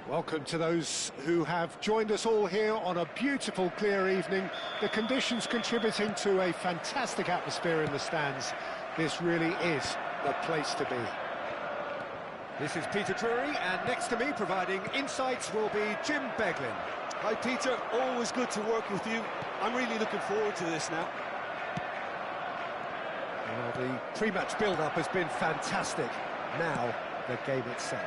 Welcome to those who have joined us all here on a beautiful, clear evening. The conditions contributing to a fantastic atmosphere in the stands. This really is the place to be. This is Peter Drury, and next to me, providing insights, will be Jim Beglin. Hi Peter, always good to work with you. I'm really looking forward to this now. Well, the pre-match build-up has been fantastic. Now, the game itself.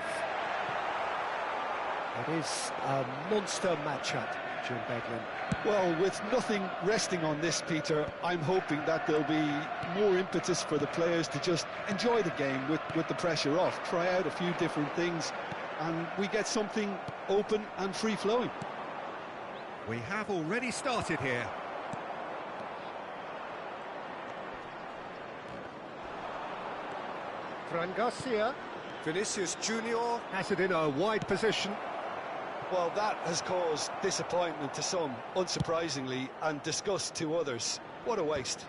It is a monster matchup, Jim Beglin. Well, with nothing resting on this, Peter, I'm hoping that there'll be more impetus for the players to just enjoy the game with the pressure off, try out a few different things, and we get something open and free-flowing. We have already started here. Fran Garcia. Vinicius Junior has it in a wide position. Well, that has caused disappointment to some, unsurprisingly, and disgust to others. What a waste.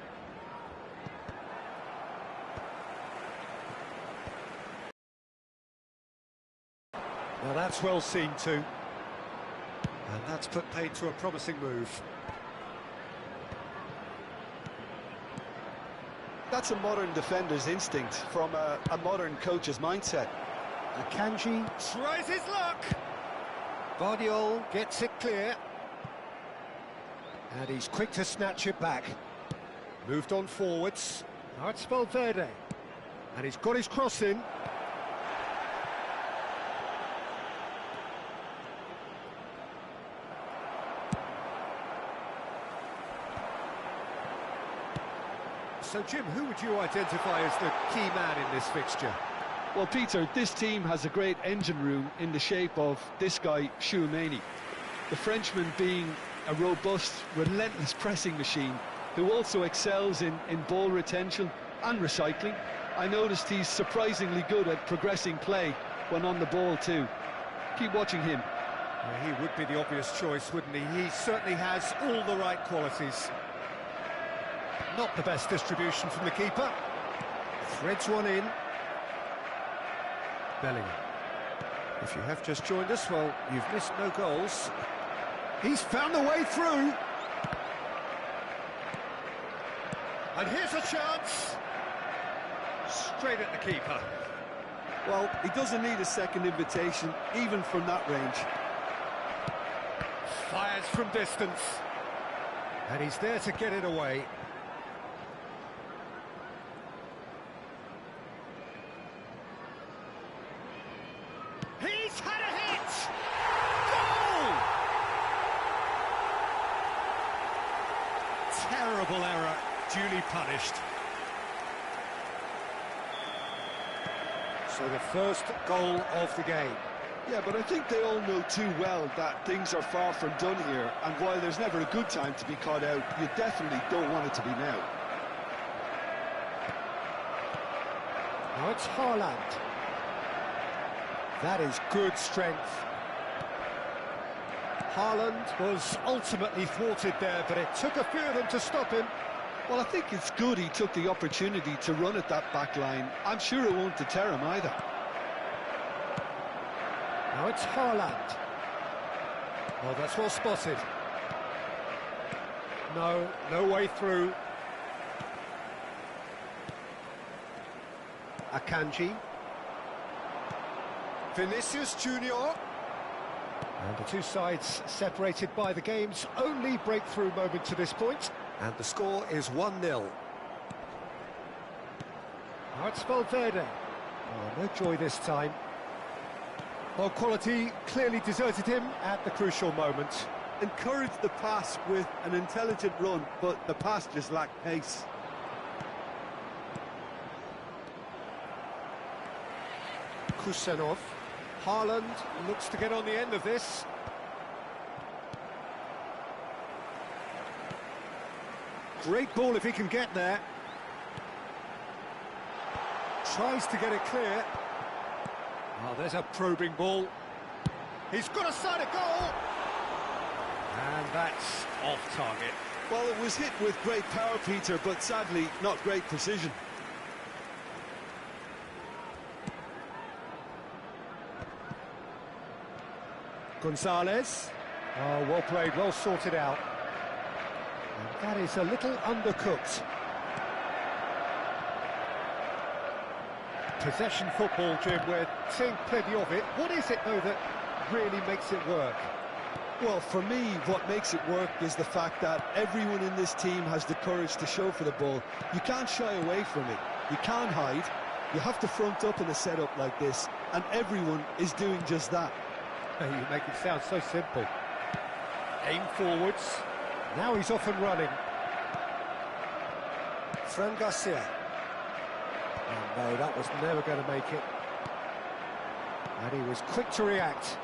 Now that's well seen too. And that's put paid to a promising move. That's a modern defender's instinct from a modern coach's mindset. Akanji tries his luck. Guardiola gets it clear. And he's quick to snatch it back. Moved on forwards. Now it's Valverde. And he's got his cross in. So, Jim, who would you identify as the key man in this fixture? Well, Peter, this team has a great engine room in the shape of this guy, Tchouaméni. The Frenchman being a robust, relentless pressing machine who also excels in ball retention and recycling. I noticed he's surprisingly good at progressing play when on the ball too. Keep watching him. Yeah, he would be the obvious choice, wouldn't he? He certainly has all the right qualities. Not the best distribution from the keeper. Threads one in. Bellingham. If you have just joined us, well, you've missed no goals. He's found the way through. And here's a chance. Straight at the keeper. Well, he doesn't need a second invitation, even from that range. Fires from distance. And he's there to get it away. He's had a hit! Goal! Terrible error, duly punished. So the first goal of the game. Yeah, but I think they all know too well that things are far from done here, and while there's never a good time to be caught out, you definitely don't want it to be now. Now it's Haaland. That is good strength. Haaland was ultimately thwarted there, but it took a few of them to stop him. Well, I think it's good he took the opportunity to run at that back line. I'm sure it won't deter him either. Now it's Haaland. Oh, that's well spotted. No way through. Akanji. Vinicius Junior. And the two sides separated by the game's only breakthrough moment to this point. And the score is 1-0. Now it's Valverde. Oh, no joy this time. Well, quality clearly deserted him at the crucial moment. Encouraged the pass with an intelligent run, but the pass just lacked pace. Kusenov. Haaland looks to get on the end of this. Great ball if he can get there. Tries to get it clear. Oh, there's a probing ball. He's got a side of goal. And that's off target. Well, it was hit with great power, Peter, but sadly not great precision. Gonzalez. Oh, well played, well sorted out. And that is a little undercooked. Possession football, Jim, we're seeing plenty of it. What is it, though, that really makes it work? Well, for me, what makes it work is the fact that everyone in this team has the courage to show for the ball. You can't shy away from it. You can't hide. You have to front up in a setup like this, and everyone is doing just that. You make it sound so simple. Aim forwards. Now he's off and running. Fran Garcia. Oh, no, that was never going to make it. And he was quick to react.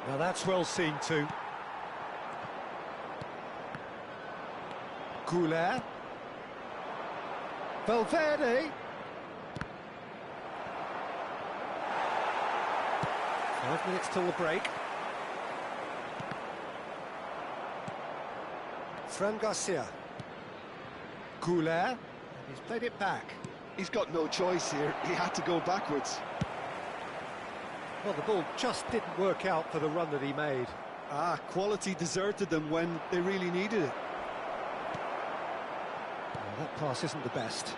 Now that's well seen too. Goulet. Valverde. 5 minutes till the break. Fran Garcia. Goulet. He's played it back. He's got no choice here. He had to go backwards. Well, the ball just didn't work out for the run that he made. Quality deserted them when they really needed it. Well, that pass isn't the best.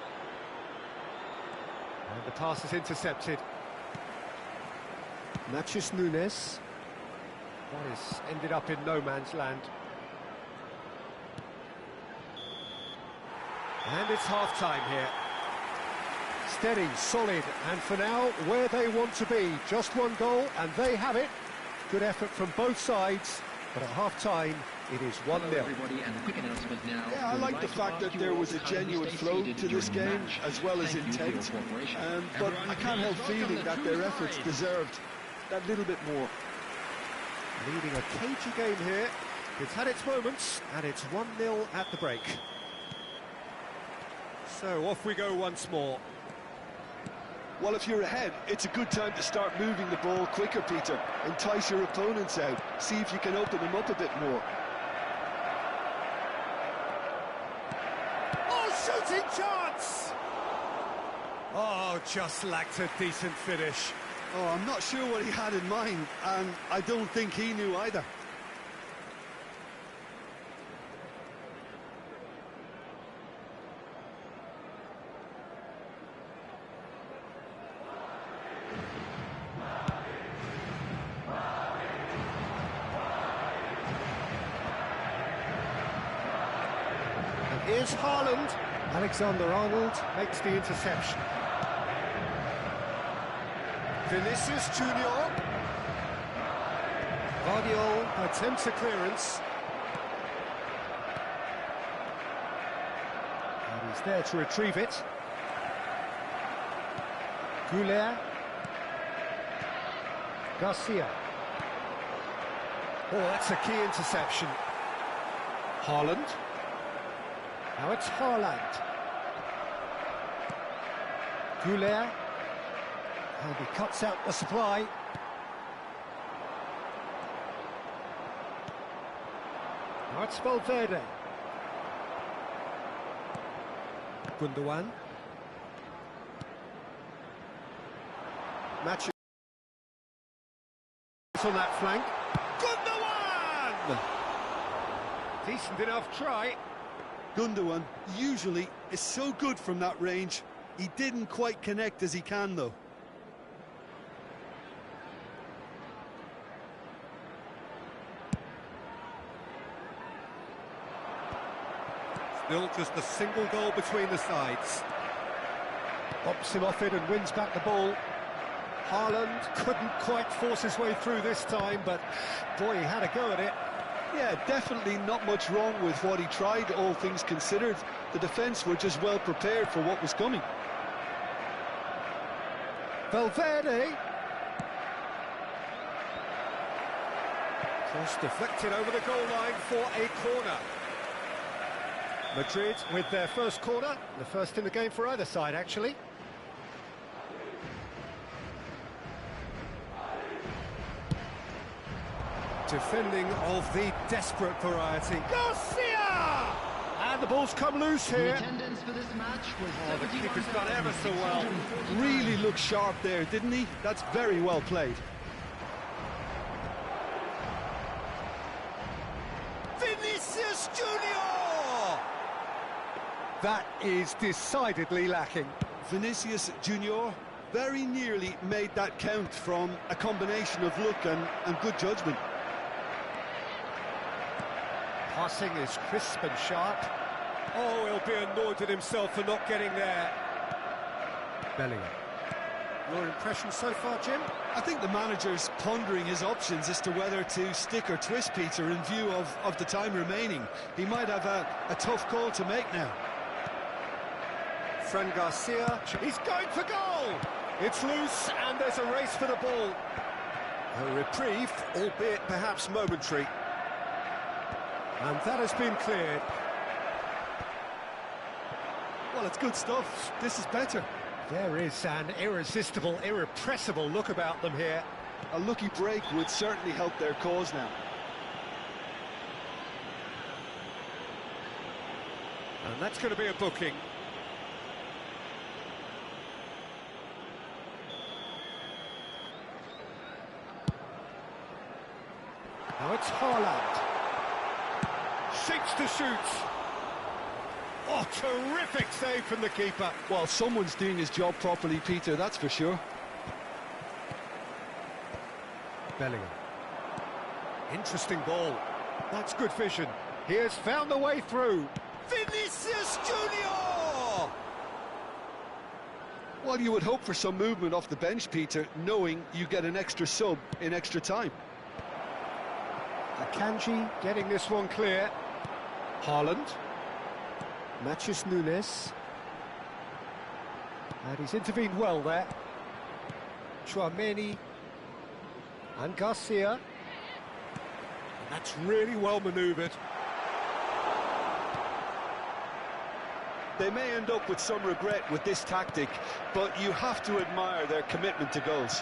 And the pass is intercepted. Nachos Nunes. That has ended up in no man's land. And it's half-time here. Steady, solid, and for now, where they want to be. Just one goal, and they have it. Good effort from both sides, but at half-time, it is 1-0. Yeah, I like the fact that there was a genuine flow to this game, as well as intent. But I can't help feeling that their efforts deserved that little bit more. Leading a cagey game here. It's had its moments, and it's 1-0 at the break. So off we go once more. Well, if you're ahead, it's a good time to start moving the ball quicker, Peter. Entice your opponents out. See if you can open them up a bit more. Oh, shooting chance! Oh, just lacked a decent finish. Oh, I'm not sure what he had in mind, and I don't think he knew either. Here's Haaland. Alexander-Arnold makes the interception. Vinicius Junior. Guardiola attempts a clearance. And he's there to retrieve it. Goulet. Garcia. Oh, that's a key interception. Haaland. Now it's Haaland. Goulet. And he cuts out the supply. Now it's Valverde. Gundogan. Match on that flank. Gundogan! Decent enough try. Gundogan usually is so good from that range. He didn't quite connect as he can, though. Still just a single goal between the sides. Pops him off it and wins back the ball. Haaland couldn't quite force his way through this time, but boy, he had a go at it. Yeah, definitely not much wrong with what he tried, all things considered. The defence were just well prepared for what was coming. Valverde. Cross deflected over the goal line for a corner. Madrid with their first corner, the first in the game for either side, actually. Defending of the desperate variety. Garcia! And the ball's come loose here. Oh, the keeper's done ever so well. Really looked sharp there, didn't he? That's very well played. Vinicius Junior! That is decidedly lacking. Vinicius Junior very nearly made that count from a combination of luck and good judgment. Passing is crisp and sharp. Oh, he'll be annoyed at himself for not getting there. Bellingham. Your impression so far, Jim? I think the manager's pondering his options as to whether to stick or twist Peter in view of the time remaining. He might have a tough call to make now. Fran Garcia, he's going for goal! It's loose and there's a race for the ball. A reprieve, albeit perhaps momentary. And that has been cleared. Well, it's good stuff. This is better. There is an irresistible, irrepressible look about them here. A lucky break would certainly help their cause now. And that's going to be a booking. Now it's Haaland. Seeks to shoot. Oh, terrific save from the keeper. Well, someone's doing his job properly, Peter, that's for sure. Bellingham. Interesting ball. That's good vision. He has found the way through. Vinicius Junior! Well, you would hope for some movement off the bench, Peter, knowing you get an extra sub in extra time. Akanji getting this one clear. Haaland. Matthews Nunes. And he's intervened well there. Tchouaméni. And Garcia. And that's really well manoeuvred. They may end up with some regret with this tactic, but you have to admire their commitment to goals.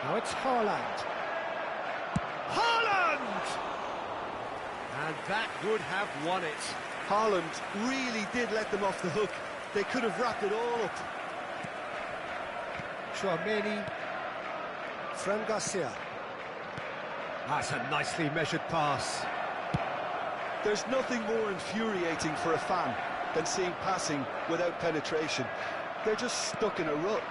Now it's Haaland. Haaland! And that would have won it. Haaland really did let them off the hook. They could have wrapped it all up. Tchouaméni. Fran Garcia. That's a nicely measured pass. There's nothing more infuriating for a fan than seeing passing without penetration. They're just stuck in a rut.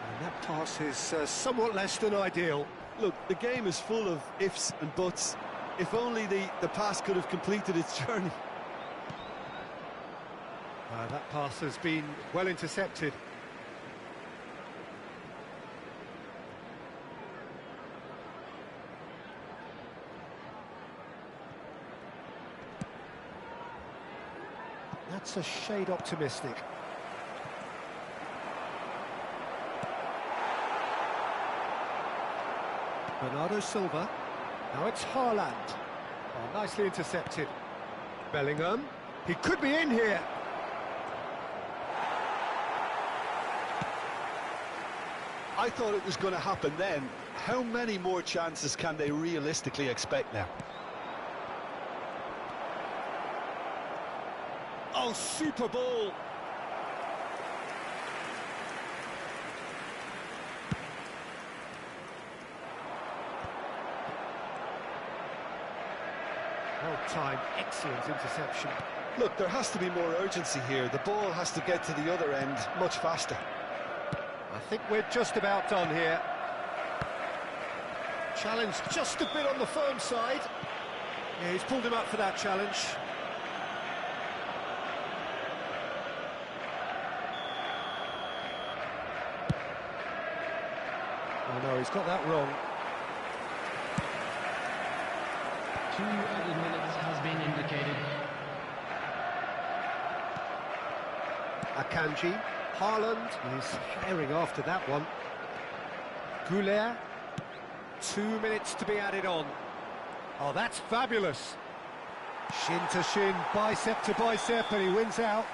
And that pass is somewhat less than ideal. Look, the game is full of ifs and buts. If only the pass could have completed its journey. That pass has been well intercepted. That's a shade optimistic. Bernardo Silva. Now it's Haaland. Oh, nicely intercepted. Bellingham. He could be in here. I thought it was going to happen then. How many more chances can they realistically expect now? Oh, super ball. Well timed, excellent interception. Look, there has to be more urgency here. The ball has to get to the other end much faster. I think we're just about done here. Challenge just a bit on the firm side. Yeah, he's pulled him up for that challenge. Oh no, he's got that wrong. 2 added minutes has been indicated. Akanji, Haaland is herring after that one. Goulet, 2 minutes to be added on. Oh, that's fabulous. Shin to shin, bicep to bicep, and he wins out.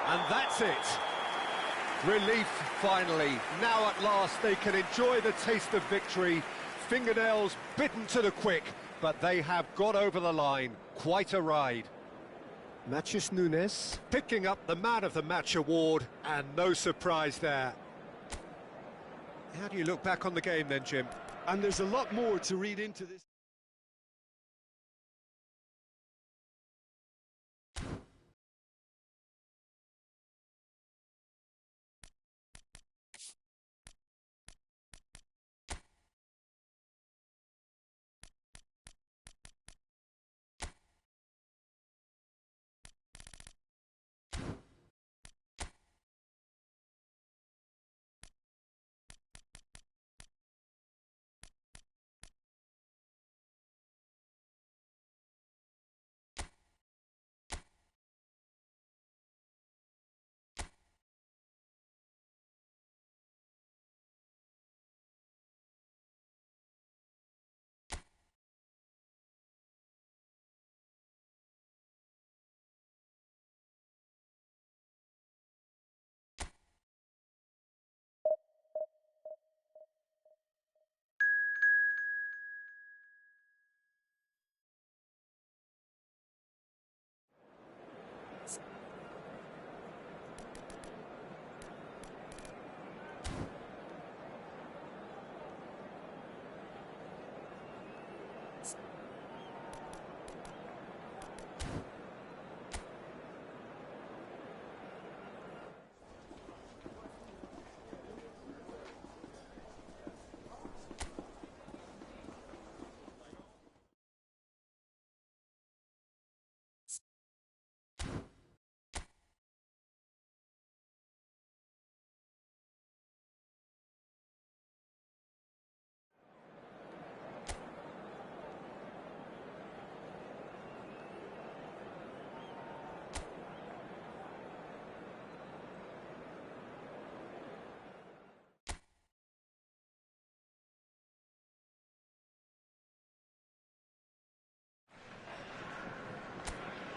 And that's it. Relief, finally. Now at last they can enjoy the taste of victory. Fingernails bitten to the quick, but they have got over the line. Quite a ride. Matthews Nunes picking up the Man of the Match award, and no surprise there. How do you look back on the game then, Jim? And there's a lot more to read into this.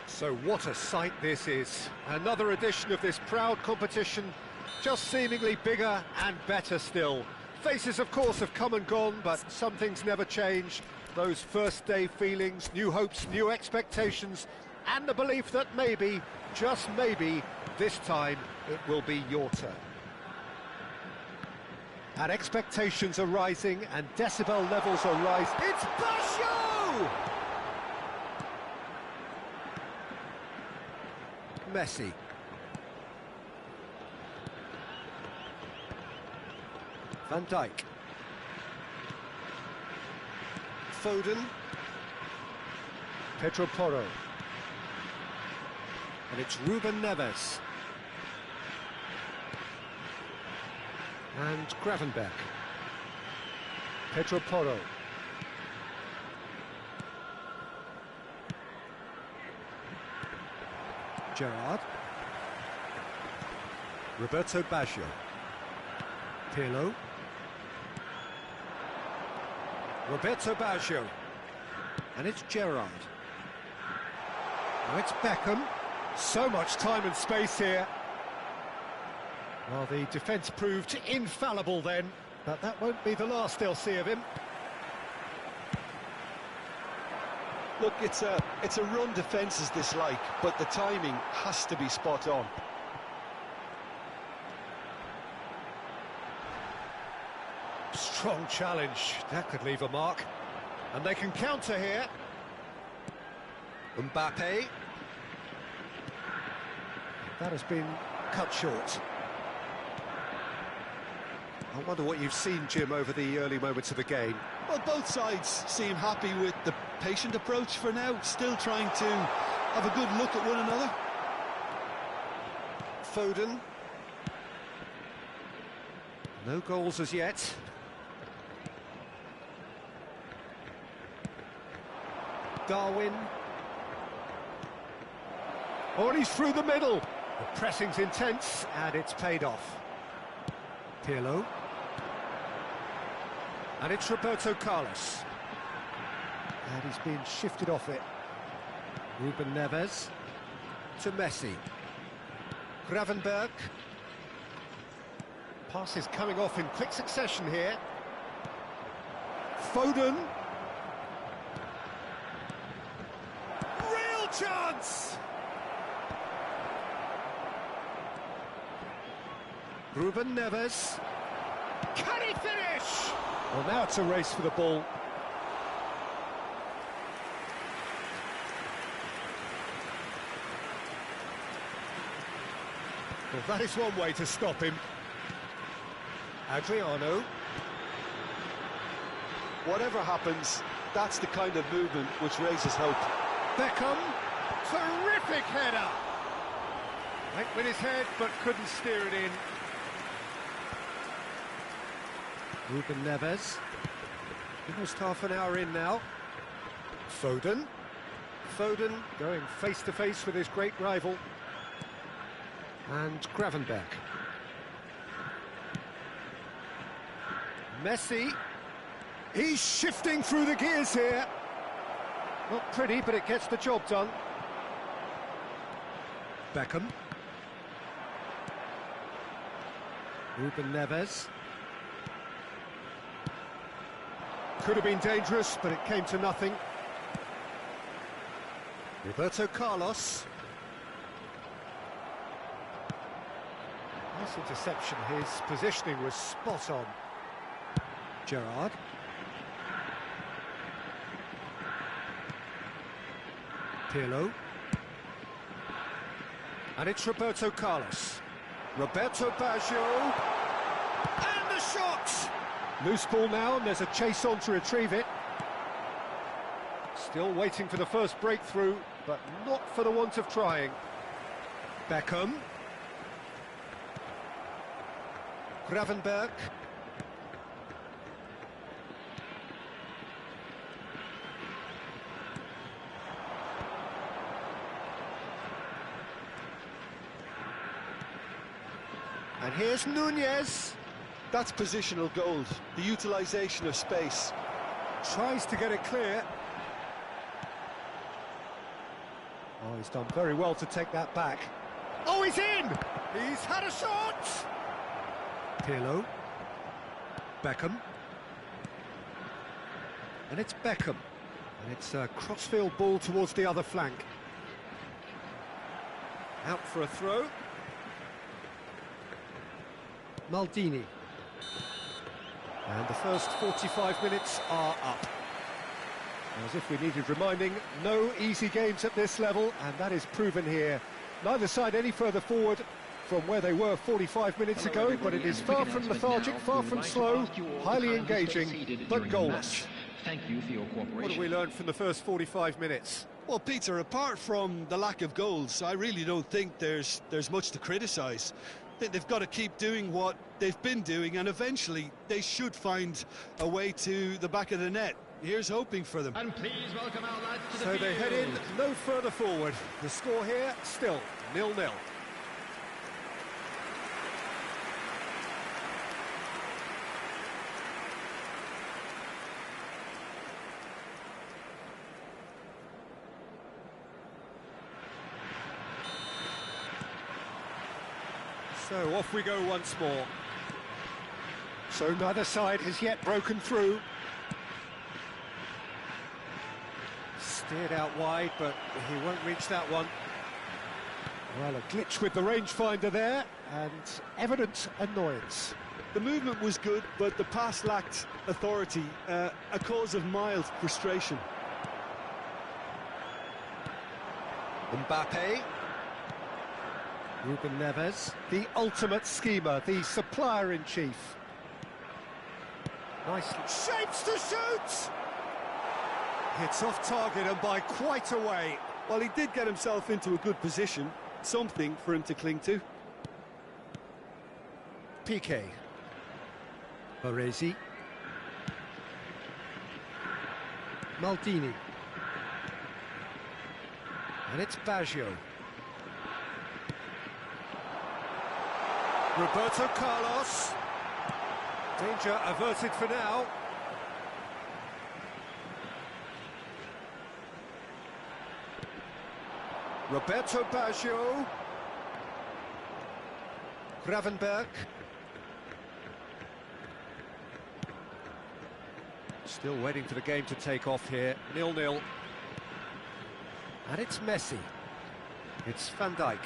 So what a sight this is. Another edition of this proud competition, just seemingly bigger and better still. Faces, of course, have come and gone, but some things never change. Those first day feelings, new hopes, new expectations, and the belief that maybe, just maybe, this time it will be your turn. And expectations are rising and decibel levels are rising. It's Basho! Messi. Van Dijk. Foden. Pedro Porro. And it's Ruben Neves. And Gravenberch. Pedro Porro. Gerrard. Roberto Baggio. Pirlo. Roberto Baggio. And it's Gerrard. Now it's Beckham. So much time and space here. Well, the defence proved infallible then, but that won't be the last they'll see of him. Look, it's a run defence is dislike, but the timing has to be spot on. Strong challenge, that could leave a mark. And they can counter here. Mbappe. That has been cut short. I wonder what you've seen, Jim, over the early moments of the game. Well, both sides seem happy with the patient approach for now, still trying to have a good look at one another. Foden. No goals as yet. Darwin. Oh, and he's through the middle. The pressing's intense, and it's paid off. Pirlo. And it's Roberto Carlos. And he's been shifted off it. Ruben Neves to Messi. Gravenberch. Passes coming off in quick succession here. Foden. Real chance! Ruben Neves. Can he finish? Well, now it's a race for the ball. Well, that is one way to stop him. Adriano. Whatever happens, that's the kind of movement which raises hope. Beckham. Terrific header. Went with his head, but couldn't steer it in. Ruben Neves. Almost half an hour in now. Foden. Foden going face-to-face with his great rival. And Gravenberch. Messi. He's shifting through the gears here. Not pretty, but it gets the job done. Beckham. Ruben Neves. Could have been dangerous, but it came to nothing. Roberto Carlos. Nice interception. His positioning was spot on. Gerrard. Pirlo. And it's Roberto Carlos. Roberto Baggio. And the shot! Loose ball now, and there's a chase on to retrieve it. Still waiting for the first breakthrough, but not for the want of trying. Beckham. Gravenberch. And here's Nunez. That's positional gold, the utilisation of space. Tries to get it clear. Oh, he's done very well to take that back. Oh, he's in! He's had a shot! Pirlo. Beckham. And it's Beckham. And it's a crossfield ball towards the other flank. Out for a throw. Maldini. And the first 45 minutes are up. As if we needed reminding, no easy games at this level, and that is proven here. Neither side any further forward from where they were 45 minutes ago, but it is far from lethargic, far from slow, highly engaging, but goalless. Thank you for your cooperation. What have we learned from the first 45 minutes? Well, Peter, apart from the lack of goals, I really don't think there's much to criticise. They've got to keep doing what they've been doing, and eventually they should find a way to the back of the net. Here's hoping for them. And please welcome our lads to the So field. they head in no further forward. The score here still 0-0. So off we go once more. So neither side has yet broken through. Steered out wide, but he won't reach that one. Well, a glitch with the rangefinder there, and evident annoyance. The movement was good, but the pass lacked authority, a cause of mild frustration. Mbappe. Ruben Neves, the ultimate schemer, the supplier-in-chief. Nicely shapes to shoot! Hits off target and by quite a way. Well, he did get himself into a good position, something for him to cling to. Piqué. Baresi. Maldini. And it's Baggio. Roberto Carlos. Danger averted for now. Roberto Baggio. Gravenberch. Still waiting for the game to take off here. 0-0. And it's Messi. It's Van Dijk.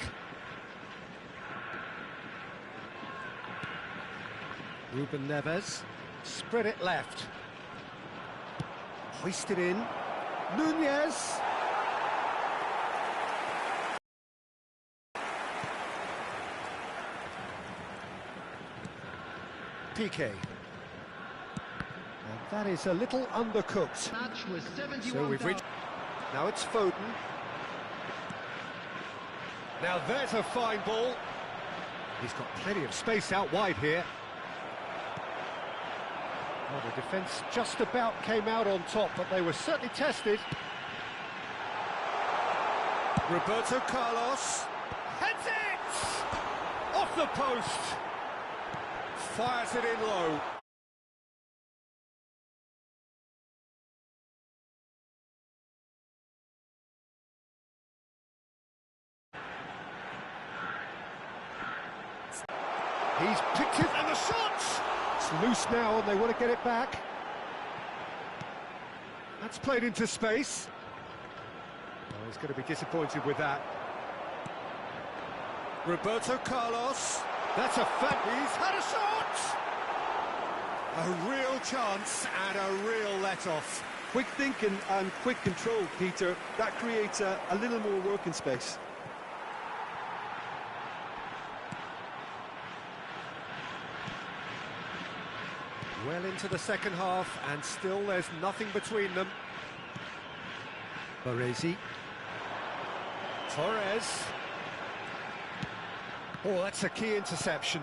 Ruben Neves, spread it left. Hoisted in. Nunez. Piqué. And that is a little undercooked. Match was 71. So we've reached... Now it's Foden. Now there's a fine ball. He's got plenty of space out wide here. Well, the defence just about came out on top, but they were certainly tested. Roberto Carlos heads it! Off the post! Fires it in low. He's picked it, and the shot! It's loose now, and they want to get it back. That's played into space. Oh, he's going to be disappointed with that. Roberto Carlos. That's a fact. He's had a shot! A real chance and a real let-off. Quick thinking and quick control, Peter. That creates a little more working space. Well into the second half, and still there's nothing between them. Baresi. Torres. Oh, that's a key interception.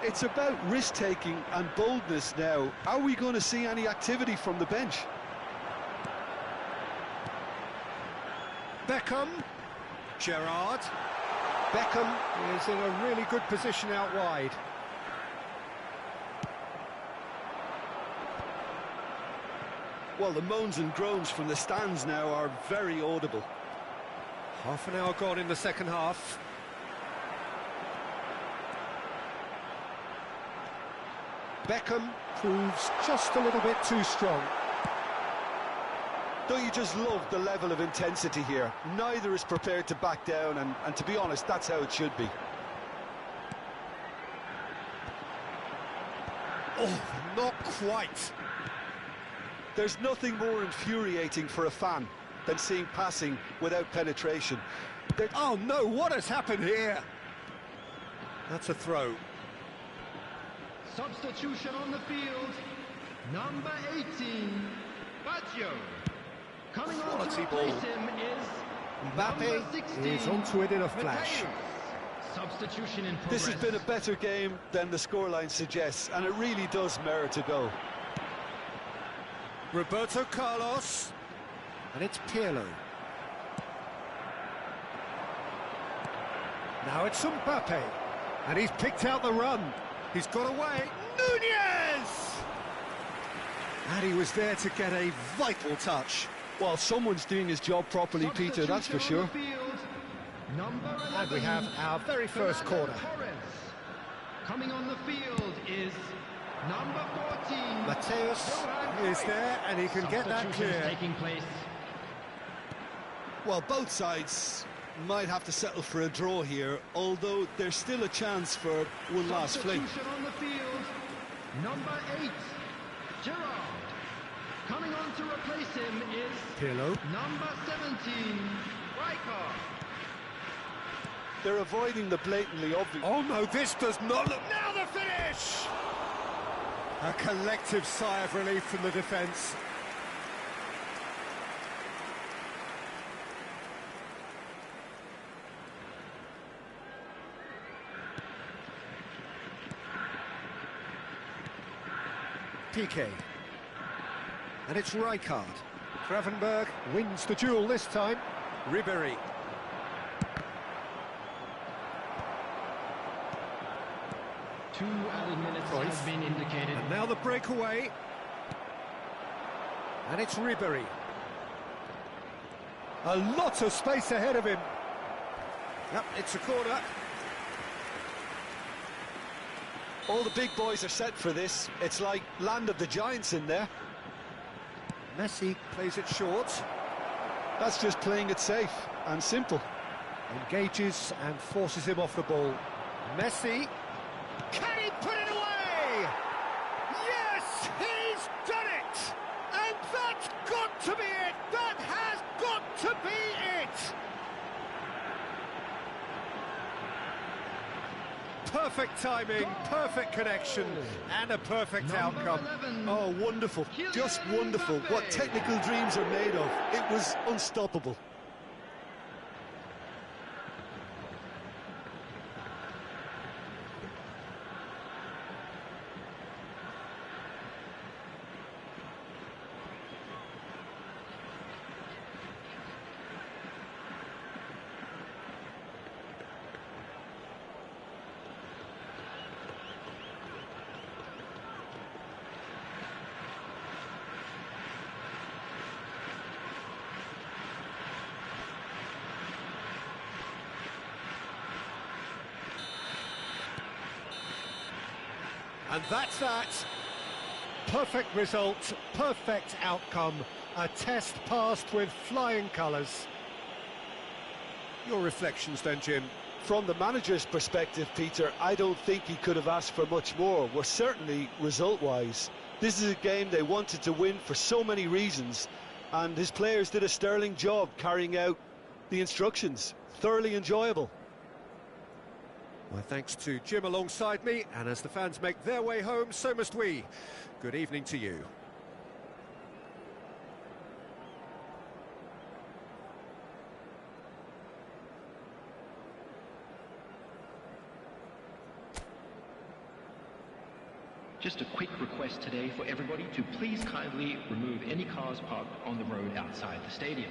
It's about risk-taking and boldness now. Are we going to see any activity from the bench? Beckham. Gerrard. Beckham is in a really good position out wide. Well, the moans and groans from the stands now are very audible. Half an hour gone in the second half. Beckham proves just a little bit too strong. Don't you just love the level of intensity here? Neither is prepared to back down, and to be honest, that's how it should be. Oh, not quite. There's nothing more infuriating for a fan than seeing passing without penetration. Oh no, what has happened here? That's a throw. Substitution on the field. Number 18, Baggio. Coming on to replace him is Mbappe is onto it in a flash. Substitution in progress. This has been a better game than the scoreline suggests, and it really does merit a goal. Roberto Carlos. And it's Pirlo. Now it's Mbappe. And he's picked out the run. He's got away. Nunez! And he was there to get a vital touch. Well, someone's doing his job properly, Peter, that's for sure. And we have our very first corner. Coming on the field is number 14. Mateus is there, and he can get that clear. Taking place. Well, both sides might have to settle for a draw here, although there's still a chance for one last fling. Substitution on the field. Number 8, Gerrard. Coming on to replace him is Pirlo. number 17, Rijkaard. They're avoiding the blatantly obvious. Oh no, this does not look... Now the finish! A collective sigh of relief from the defence. Piqué. And it's Rijkaard. Gravenberg wins the duel this time. Ribéry. Two added minutes has been indicated. And now the breakaway. And it's Ribéry. A lot of space ahead of him. Yep, it's a corner. All the big boys are set for this. It's like land of the giants in there. Messi plays it short. That's just playing it safe and simple. Engages and forces him off the ball. Messi. Can he put it away? Yes, he's done it! And that's got to be it! That has got to be it! Perfect timing, perfect connection, and a perfect outcome. 11. Oh, wonderful, just wonderful. What technical dreams are made of. It was unstoppable. And that's that. Perfect result, perfect outcome. A test passed with flying colours. Your reflections then, Jim? From the manager's perspective, Peter, I don't think he could have asked for much more. Well, certainly result-wise. This is a game they wanted to win for so many reasons, and his players did a sterling job carrying out the instructions. Thoroughly enjoyable. My thanks to Jim alongside me, and as the fans make their way home, so must we. Good evening to you. Just a quick request today for everybody to please kindly remove any cars parked on the road outside the stadium.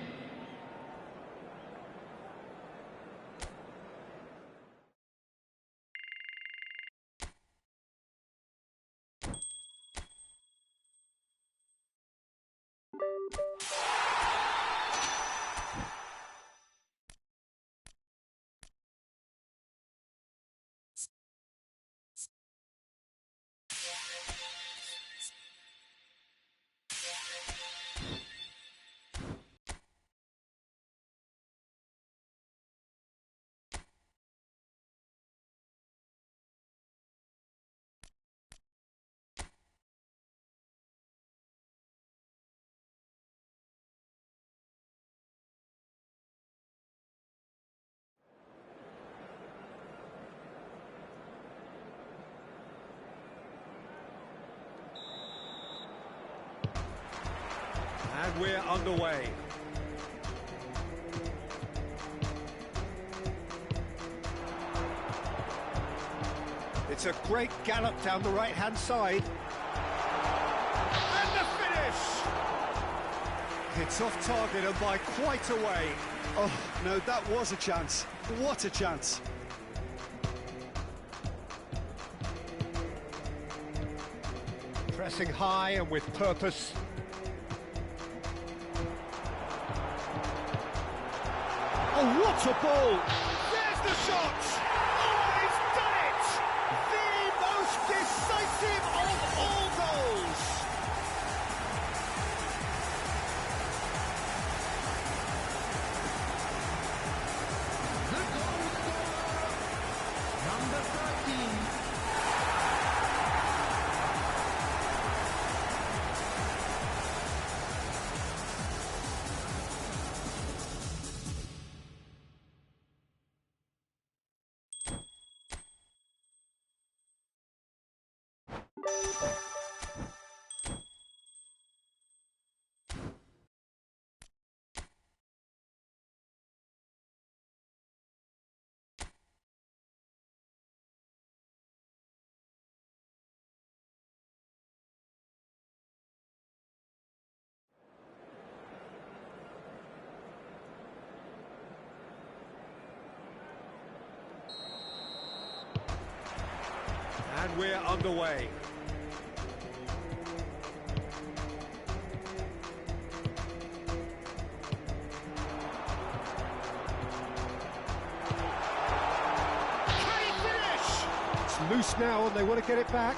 And we're underway. It's a great gallop down the right-hand side. And the finish! It's off target and by quite a way. Oh, no, that was a chance. What a chance. Pressing high and with purpose. Oh, what a ball! There's the shot! Oh, he's done it! The most decisive of all goals! The goal scorer, number 13. And we're underway. Can he finish? It's loose now and they want to get it back.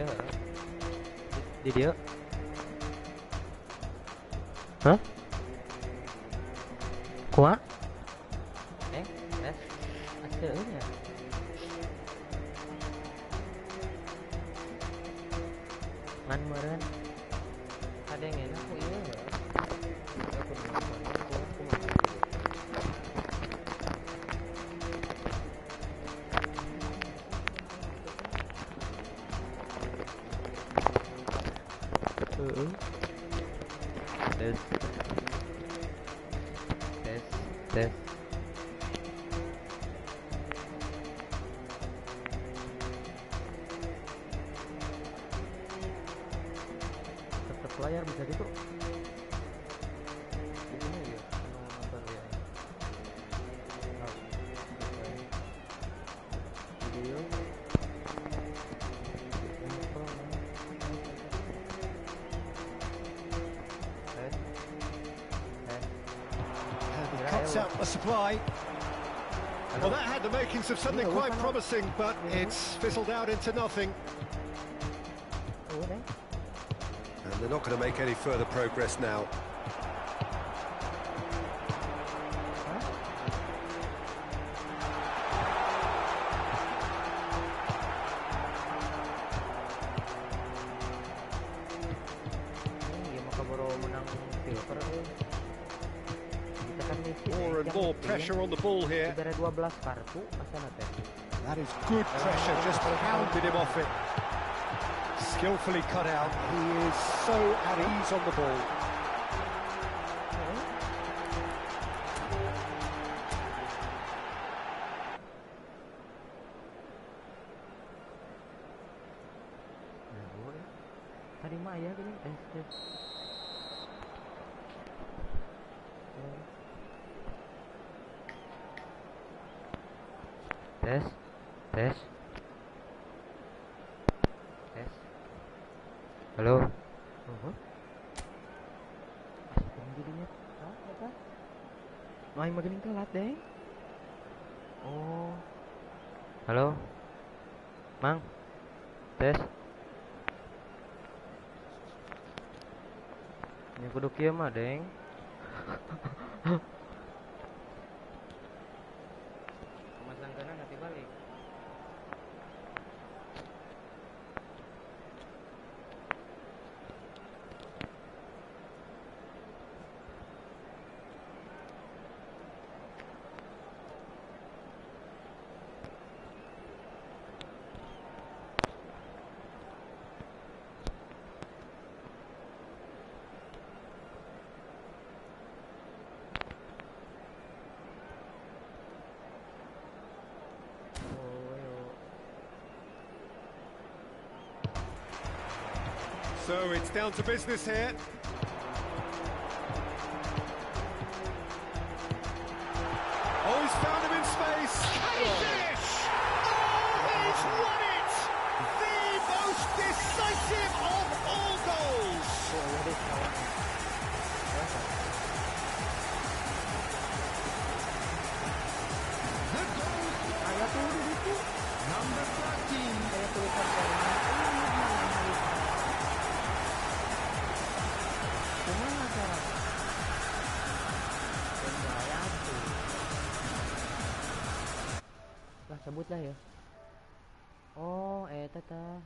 Iya. Di dia. Hah? Kuat? Asyiknya. Man meren. Ada yang enak kok iya enggak? Aku nonton aku masih. Tes. Tetap layar bisa gitu. Ini ya, nonton dia. Video. Cuts out the supply. Well, that had the makings of something quite promising, but it's fizzled out into nothing. And they're not going to make any further progress now. More and more pressure on the ball here. That is good pressure, just pounded him off it. Skillfully cut out. He is so at ease on the ball. Tadi mah ya gini tes. Halo. Jadinya apa? Main makin telat deh. Oh. Halo. Mang. Tes. Ini kudu kieu mah, Deng. Masang kanan nanti balik. So it's down to business here. Oh, he's found him in space. Can he finish? Oh, he's won it! The most decisive of all goals. Number 13. Lah sebut lah ya. Oh, eta tah.